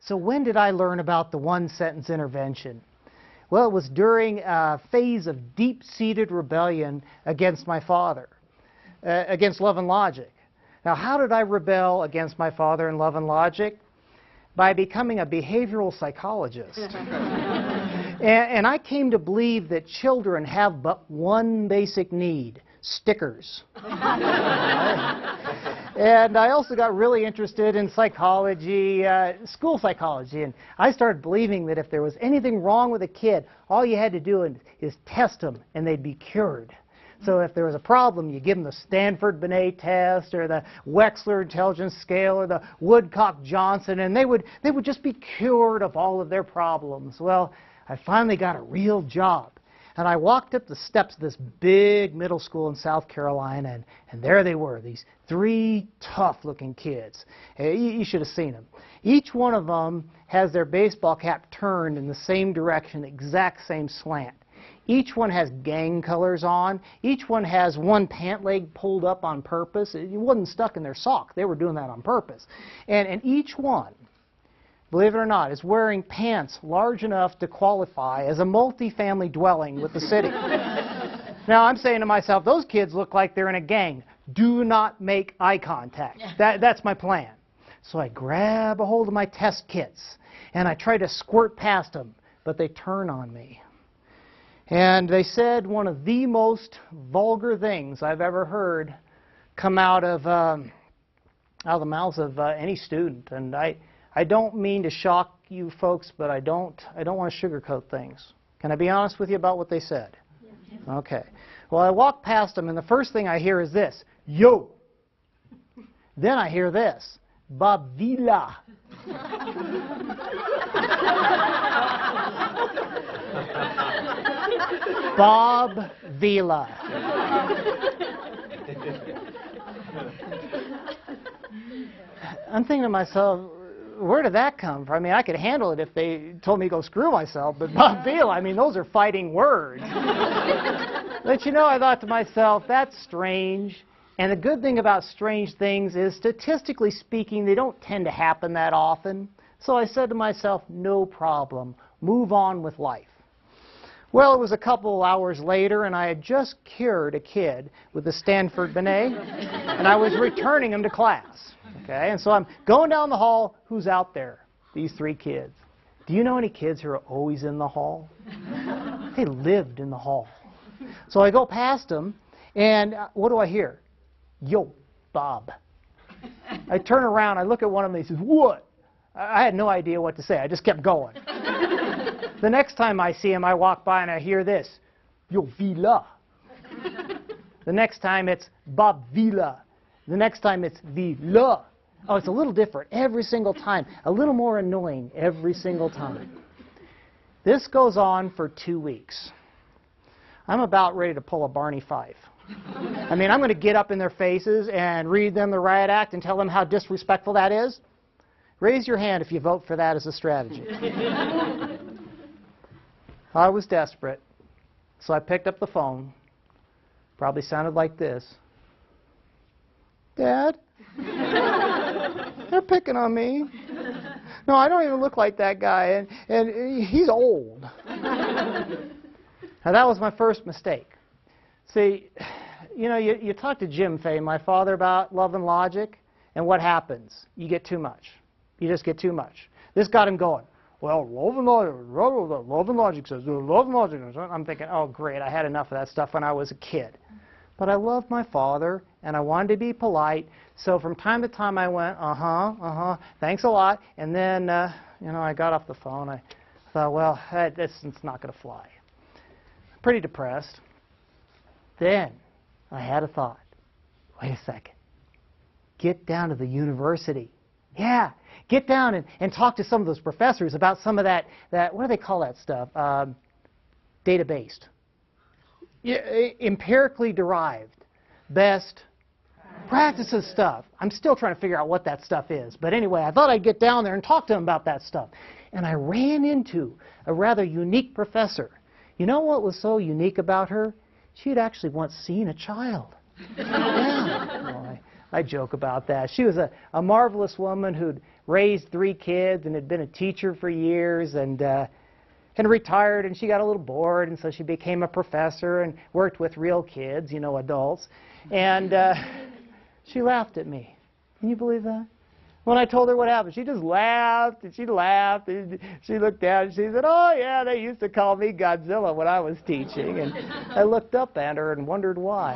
So when did I learn about the one-sentence intervention? Well, it was during a phase of deep-seated rebellion against my father, against love and logic. Now, how did I rebel against my father in love and logic? By becoming a behavioral psychologist. And I came to believe that children have but one basic need: stickers. And I also got really interested in psychology, school psychology, and I started believing that if there was anything wrong with a kid, all you had to do is test them and they'd be cured. So if there was a problem, you give them the Stanford-Binet test or the Wechsler Intelligence Scale or the Woodcock-Johnson, and they would just be cured of all of their problems. Well, I finally got a real job. And I walked up the steps of this big middle school in South Carolina, and there they were, these three tough-looking kids. You should have seen them. Each one of them has their baseball cap turned in the same direction, exact same slant. Each one has gang colors on. Each one has one pant leg pulled up on purpose. It wasn't stuck in their sock. They were doing that on purpose. And each one, believe it or not, is wearing pants large enough to qualify as a multi-family dwelling with the city. Now, I'm saying to myself, those kids look like they're in a gang. Do not make eye contact. That's my plan. So I grab a hold of my test kits, and I try to squirt past them, but they turn on me. And they said one of the most vulgar things I've ever heard come out of the mouths of any student. And I don't mean to shock you folks, but I don't want to sugarcoat things. Can I be honest with you about what they said? Yeah. Okay. Well, I walk past them, and the first thing I hear is this: yo. Then I hear this: Bob Vila. Bob Vila. I'm thinking to myself, where did that come from? I mean, I could handle it if they told me to go screw myself, but Bob Vila, I mean, those are fighting words. But you know, I thought to myself, that's strange. And the good thing about strange things is, statistically speaking, they don't tend to happen that often. So I said to myself, no problem. Move on with life. Well, it was a couple hours later, and I had just cured a kid with the Stanford-Binet, and I was returning him to class. Okay, and so I'm going down the hall. Who's out there? These three kids. Do you know any kids who are always in the hall? They lived in the hall. So I go past them, and what do I hear? Yo, Bob. I turn around, I look at one of them, and he says, what? I had no idea what to say. I just kept going. The next time I see him, I walk by and I hear this: Yo, Vila. The next time it's Bob Vila. The next time it's Vila. Oh, it's a little different every single time. A little more annoying every single time. This goes on for 2 weeks. I'm about ready to pull a Barney Fife. I mean, I'm going to get up in their faces and read them the riot act and tell them how disrespectful that is. Raise your hand if you vote for that as a strategy. I was desperate, so I picked up the phone. Probably sounded like this. Dad? They're picking on me. No, I don't even look like that guy, and he's old. Now, that was my first mistake. See, you know, you talk to Jim Fay, my father, about love and logic, and what happens? You get too much. You just get too much. This got him going. Well, love and logic says, love and logic says. I'm thinking, oh, great, I had enough of that stuff when I was a kid. But I loved my father, and I wanted to be polite, so from time to time I went, thanks a lot, and then, you know, I got off the phone. I thought, well, it's not going to fly. Pretty depressed. Then I had a thought. Wait a second. Get down to the university. Yeah, get down and talk to some of those professors about some of that what do they call that stuff? Data-based. Yeah, empirically derived. Best practices stuff. I'm still trying to figure out what that stuff is. But anyway, I thought I'd get down there and talk to them about that stuff. And I ran into a rather unique professor. You know what was so unique about her? She had actually once seen a child. Yeah. Well, I joke about that. She was a marvelous woman who'd raised 3 kids and had been a teacher for years and retired, and she got a little bored, and so she became a professor and worked with real kids, you know, adults. And she laughed at me. Can you believe that? When I told her what happened, she just laughed, and she laughed, and she looked down, and she said, oh, yeah, they used to call me Godzilla when I was teaching. And I looked up at her and wondered why.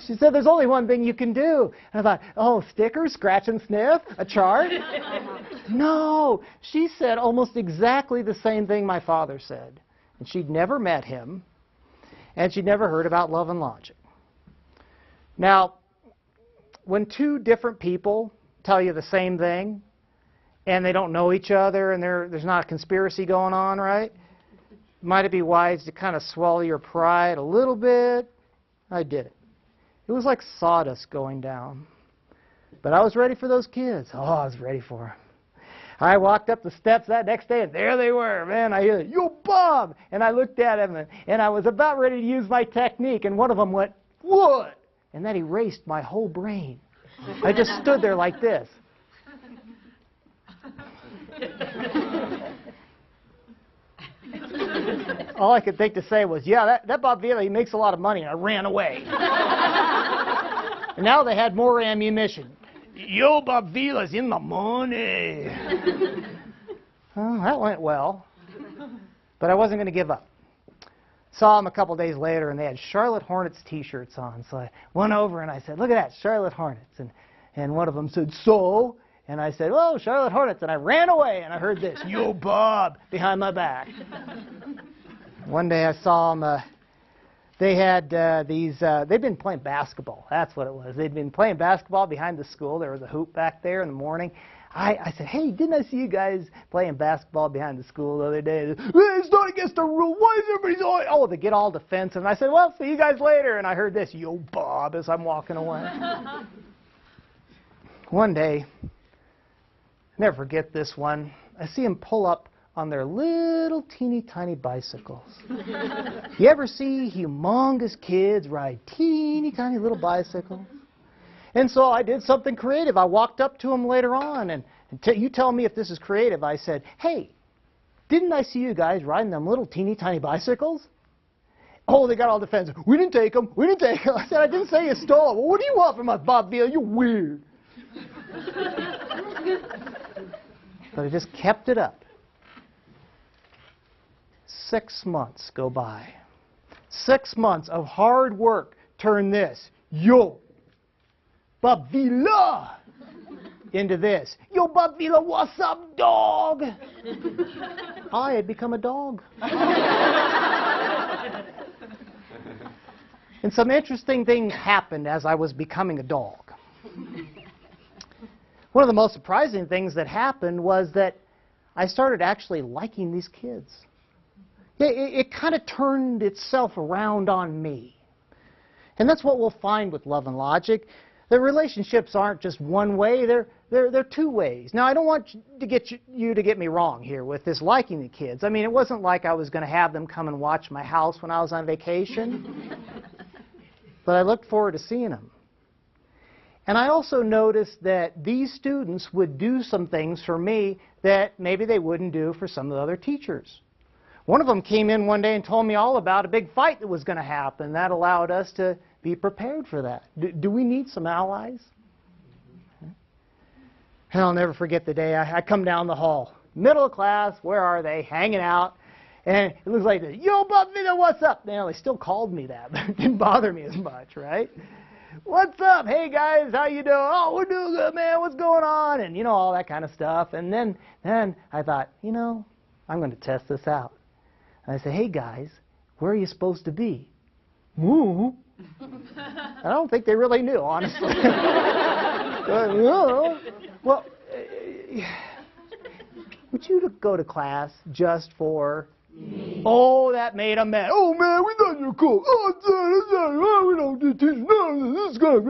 She said, there's only one thing you can do. And I thought, oh, stickers, scratch and sniff, a chart? No, she said almost exactly the same thing my father said. And she'd never met him, and she'd never heard about love and logic. Now, when 2 different people tell you the same thing, and they don't know each other, and there's not a conspiracy going on, right? Might it be wise to kind of swallow your pride a little bit? I did it. It was like sawdust going down. But I was ready for those kids. Oh, I was ready for them. I walked up the steps that next day, and there they were. Man, I hear, yo, Bob! And I looked at him, and I was about ready to use my technique, and one of them went, what? And that erased my whole brain. I just stood there like this. All I could think to say was, yeah, that Bob Vila, he makes a lot of money, and I ran away. And now they had more ammunition. Yo, Bob Vila's in the money. Well, that went well. But I wasn't going to give up. Saw them a couple days later, and they had Charlotte Hornets T-shirts on. So I went over, and I said, look at that, Charlotte Hornets. And one of them said, so? And I said, well, Charlotte Hornets. And I ran away, and I heard this, yo, Bob, behind my back. One day I saw them. They had they'd been playing basketball. That's what it was. They'd been playing basketball behind the school. There was a hoop back there in the morning. I said, hey, didn't I see you guys playing basketball behind the school the other day? It's not against the rule. Why is everybody always... Oh, they get all defensive. And I said, well, see you guys later. And I heard this, yo, Bob, as I'm walking away. One day, never forget this one, I see them pull up on their little teeny tiny bicycles. You ever see humongous kids ride teeny tiny little bicycles? And so I did something creative. I walked up to them later on, and you tell me if this is creative. I said, hey, didn't I see you guys riding them little teeny tiny bicycles? Oh, they got all defensive. We didn't take them. We didn't take them. I said, I didn't say you stole them. Well, what do you want from us, Bob Vila? You're weird. But I just kept it up. 6 months go by. 6 months of hard work turned this, yo, Bob Vila, into this, yo, Bob Vila, what's up, dog? I had become a dog. And some interesting things happened as I was becoming a dog. One of the most surprising things that happened was that I started actually liking these kids. It kind of turned itself around on me. And that's what we'll find with love and logic. The relationships aren't just one way, they're 2 ways. Now, I don't want you to get me wrong here with this liking the kids. I mean, it wasn't like I was going to have them come and watch my house when I was on vacation. But I looked forward to seeing them. And I also noticed that these students would do some things for me that maybe they wouldn't do for some of the other teachers. One of them came in one day and told me all about a big fight that was going to happen. That allowed us to be prepared for that. Do we need some allies? And I'll never forget the day I come down the hall. Middle of class, where are they? Hanging out. And it looks like this, yo, Bob Vila, what's up? Now, they still called me that, but it didn't bother me as much, right? What's up? Hey, guys, how you doing? Oh, we're doing good, man. What's going on? And, you know, all that kind of stuff. And then I thought, you know, I'm going to test this out. And I said, hey, guys, where are you supposed to be? Woo. I don't think they really knew, honestly. Well, would you go to class just for... Oh, that made them mad. Oh, man, we thought you were cool. Oh, we don't do this. No, this is good.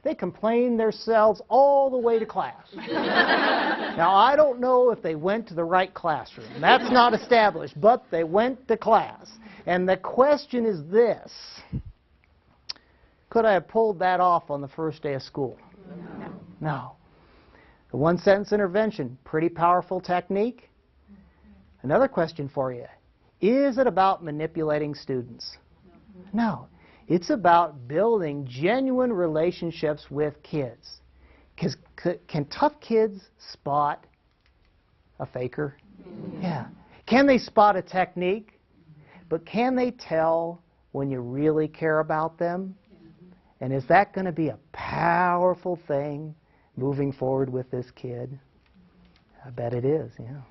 They complained themselves all the way to class. Now, I don't know if they went to the right classroom. That's not established, but they went to class. And the question is this. Could I have pulled that off on the first day of school? No. The one-sentence intervention, pretty powerful technique. Another question for you. Is it about manipulating students? No. It's about building genuine relationships with kids. Because can tough kids spot a faker? Yeah. Can they spot a technique? But can they tell when you really care about them? And is that going to be a powerful thing moving forward with this kid? I bet it is, yeah.